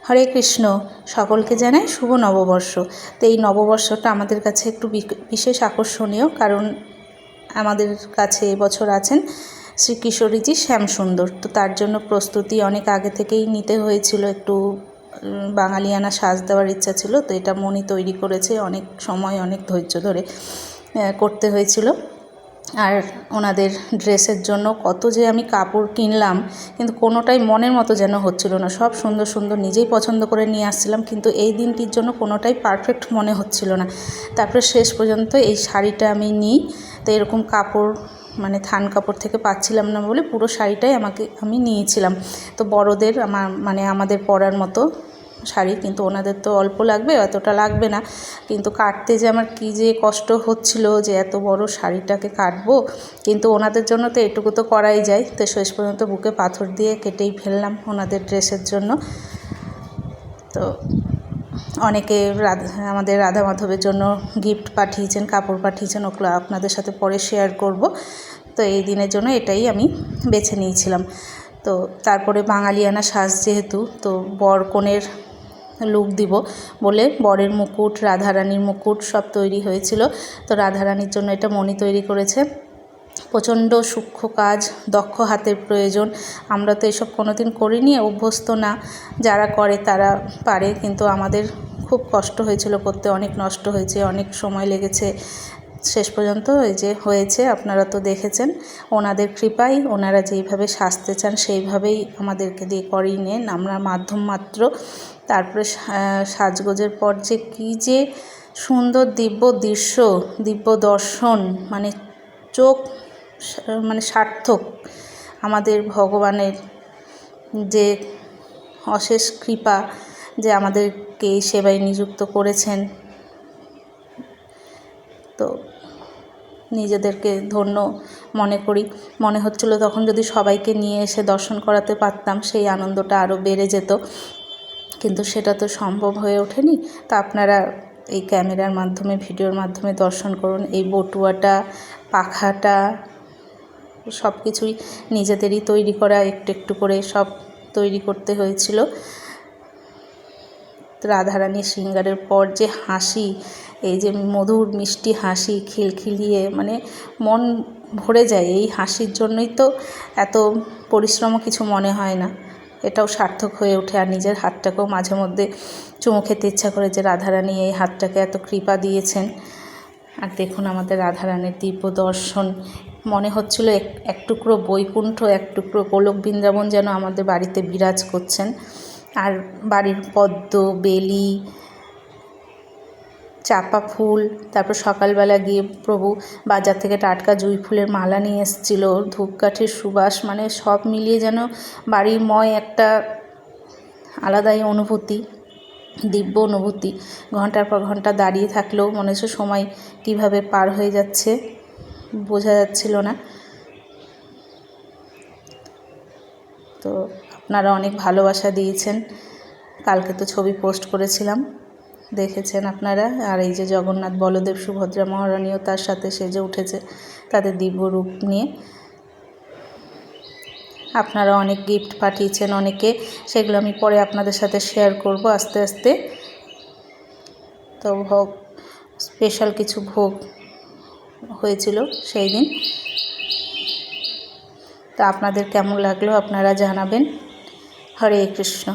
হরে কৃষ্ণ। সকলকে জানাই শুভ নববর্ষ। তো এই নববর্ষটা আমাদের কাছে একটু বিশেষ আকর্ষণীয়, কারণ আমাদের কাছে এবছর আছেন শ্রী কিশোরীজি শ্যামসুন্দর। তো তার জন্য প্রস্তুতি অনেক আগে থেকেই নিতে হয়েছিল, একটু বাঙালিয়ানা সাজ দেওয়ার ইচ্ছা ছিল। তো এটা মনি তৈরি করেছে, অনেক সময় অনেক ধৈর্য ধরে করতে হয়েছিল। আর ওনাদের ড্রেসের জন্য কত যে আমি কাপড় কিনলাম, কিন্তু কোনোটাই মনের মতো যেন হচ্ছিল না। সব সুন্দর সুন্দর নিজেই পছন্দ করে নিয়ে আসছিলাম, কিন্তু এই দিনটির জন্য কোনোটাই পারফেক্ট মনে হচ্ছিল না। তারপরে শেষ পর্যন্ত এই শাড়িটা আমি নিই। তো এরকম কাপড় থান কাপড় থেকে পাচ্ছিলাম না বলে পুরো শাড়িটাই আমি নিয়েছিলাম। তো বড়দের আমাদের পরার মতো শাড়ি, কিন্তু ওনাদের তো অল্প লাগবে, এতটা লাগবে না। কিন্তু কাটতে যে আমার কী যে কষ্ট হচ্ছিল, যে এত বড় শাড়িটাকে কাটবো, কিন্তু ওনাদের জন্য তো এটুকু তো করাই যায়। তো শেষ পর্যন্ত বুকে পাথর দিয়ে কেটেই ফেললাম ওনাদের ড্রেসের জন্য। তো অনেকে আমাদের রাধা মাধবের জন্য গিফট পাঠিয়েছেন, কাপড় পাঠিয়েছেন, ওগুলো আপনাদের সাথে পরে শেয়ার করব। তো এই দিনের জন্য এটাই আমি বেছে নিয়েছিলাম। তো তারপরে বাঙালিয়ানা সাজ যেহেতু, তো বর কনের লুক দিব বলে বরের মুকুট, রাধারানীর মুকুট সব তৈরি হয়েছিল। তো রাধারানীর জন্য এটা মনি তৈরি করেছে। প্রচণ্ড সূক্ষ্ম কাজ, দক্ষ হাতের প্রয়োজন। আমরা তো এসব কোনোদিন করিনি, অভ্যস্ত না। যারা করে তারা পারে, কিন্তু আমাদের খুব কষ্ট হয়েছিল করতে, অনেক নষ্ট হয়েছে, অনেক সময় লেগেছে। শেষ পর্যন্ত এই যে হয়েছে, আপনারা তো দেখেছেন। ওনাদের কৃপায় ওনারা যেইভাবে সাজতে চান সেইভাবেই আমাদেরকে দিয়ে করিয়ে নেন, আমরা মাধ্যম মাত্র। তারপরে সাজগোজের পর যে কী যে সুন্দর দিব্য দৃশ্য, দিব্য দর্শন, চোখ সার্থক। আমাদের ভগবানের যে অশেষ কৃপা, যে আমাদেরকে এই সেবায় নিযুক্ত করেছেন। তো নিজেদেরকে ধন্য মনে করি। মনে হচ্ছিল তখন যদি সবাইকে নিয়ে এসে দর্শন করাতে পারতাম, সেই আনন্দটা আরও বেড়ে যেত, কিন্তু সেটা তো সম্ভব হয়ে ওঠেনি। তা আপনারা এই ক্যামেরার মাধ্যমে, ভিডিওর মাধ্যমে দর্শন করুন। এই বটুয়াটা, পাখাটা সব কিছুই নিজেদেরই তৈরি করা, একটু একটু করে সব তৈরি করতে হয়েছিল। রাধারানীর শৃঙ্গারের পর যে হাসি, এই যে মধুর মিষ্টি হাসি, খিলখিলিয়ে মন ভরে যায়। এই হাসির জন্যই তো এত পরিশ্রমও কিছু মনে হয় না, এটাও সার্থক হয়ে ওঠে। আর নিজের হাতটাকেও মাঝে মধ্যে চুমু খেতে ইচ্ছা করে, যে রাধারানী এই হাতটাকে এত কৃপা দিয়েছেন। আর দেখুন আমাদের রাধারানীর দিব্য দর্শন, মনে হচ্ছিল এক টুকরো বৈকুণ্ঠ, এক টুকরো গোলক বৃন্দাবন যেন আমাদের বাড়িতে বিরাজ করছেন। আর বাড়ির পদ্ম, বেলি, চাপা ফুল, তারপর সকালবেলা গিয়ে প্রভু বাজার থেকে টাটকা জুঁই ফুলের মালা নিয়ে এসেছিল, ধূপকাঠির সুবাস, সব মিলিয়ে যেন বাড়িময় একটা আলাদাই অনুভূতি, দিব্য অনুভূতি। ঘন্টার পর ঘন্টা দাঁড়িয়ে থাকলেও মনে হচ্ছে সময় কীভাবে পার হয়ে যাচ্ছে বোঝা যাচ্ছিল না। তো আপনারা অনেক ভালোবাসা দিয়েছেন। কালকে তো ছবি পোস্ট করেছিলাম, দেখেছেন আপনারা। আর এই যে জগন্নাথ, বলদেব, সুভদ্রা মহারানীও তার সাথে সেজে উঠেছে তাদের দিব্য রূপ নিয়ে। আপনারা অনেক গিফট পাঠিয়েছেন অনেকে, সেগুলো আমি পরে আপনাদের সাথে শেয়ার করব আস্তে আস্তে। তো ভোগ, স্পেশাল কিছু ভোগ হয়েছিল সেই দিন। তা আপনাদের কেমন লাগলো আপনারা জানাবেন। হরে কৃষ্ণ।